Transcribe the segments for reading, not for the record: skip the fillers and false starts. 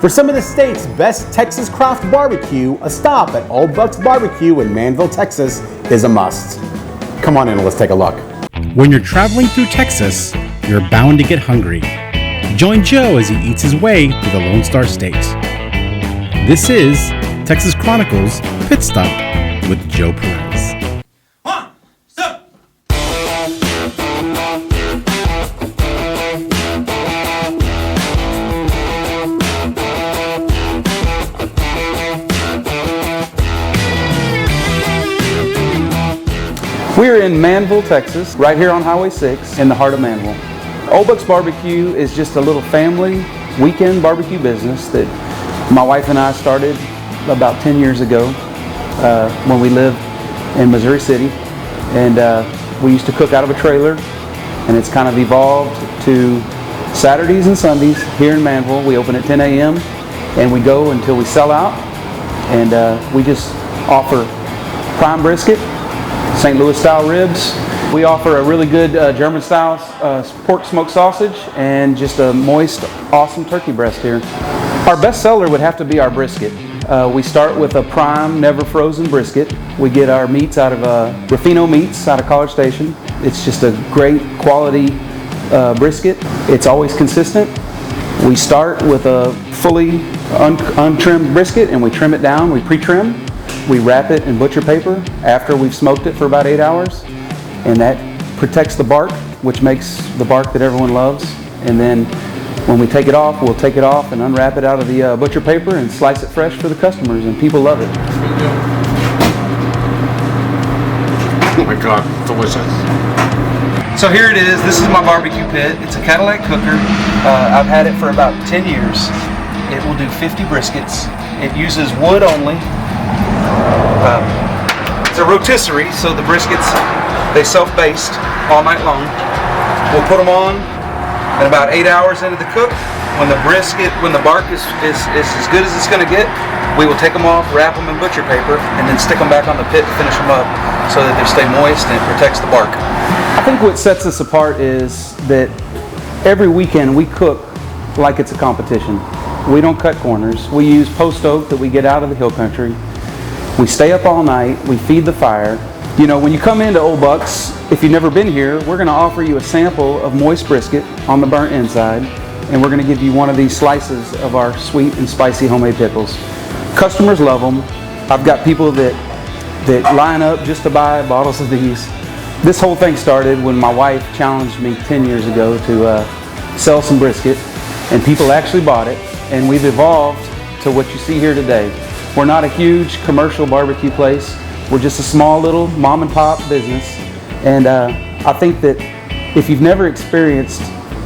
For some of the state's best Texas craft barbecue, a stop at Old Bucs Barbecue in Manvel, Texas is a must. Come on in, let's take a look. When you're traveling through Texas, you're bound to get hungry. Join Joe as he eats his way through the Lone Star State. This is Texas Chronicles Pit Stop with Joe Perez. We're in Manvel, Texas, right here on Highway 6 in the heart of Manvel. Old Bucs Barbecue is just a little family weekend barbecue business that my wife and I started about 10 years ago when we lived in Missouri City. And we used to cook out of a trailer, and it's kind of evolved to Saturdays and Sundays here in Manvel. We open at 10 a.m. and we go until we sell out. And we just offer prime brisket, St. Louis style ribs. We offer a really good German style pork smoked sausage and just a moist, awesome turkey breast here. Our best seller would have to be our brisket. We start with a prime, never frozen brisket. We get our meats out of Ruffino Meats out of College Station. It's just a great quality brisket. It's always consistent. We start with a fully untrimmed brisket and we trim it down. We pre-trim. We wrap it in butcher paper after we've smoked it for about 8 hours, and that protects the bark, which makes the bark that everyone loves. And then when we take it off, we'll take it off and unwrap it out of the butcher paper and slice it fresh for the customers, and people love it. Oh my God, delicious. So here it is. This is my barbecue pit. It's a Cadillac cooker. I've had it for about 10 years. It will do 50 briskets. It uses wood only. It's a rotisserie, so the briskets, they self-baste all night long. We'll put them on, and about 8 hours into the cook, when the bark is as good as it's going to get, we will take them off, wrap them in butcher paper, and then stick them back on the pit to finish them up so that they stay moist and it protects the bark. I think what sets us apart is that every weekend we cook like it's a competition. We don't cut corners. We use post oak that we get out of the hill country. We stay up all night, we feed the fire. You know, when you come into Old Bucs, if you've never been here, we're going to offer you a sample of moist brisket on the burnt inside, and we're going to give you one of these slices of our sweet and spicy homemade pickles. Customers love them. I've got people that line up just to buy bottles of these. This whole thing started when my wife challenged me 10 years ago to sell some brisket, and people actually bought it, and we've evolved to what you see here today. We're not a huge commercial barbecue place. We're just a small little mom and pop business. And I think that if you've never experienced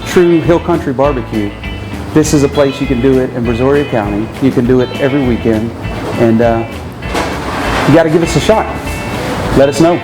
true hill country barbecue, this is a place you can do it in Brazoria County. You can do it every weekend. And you gotta give us a shot. Let us know.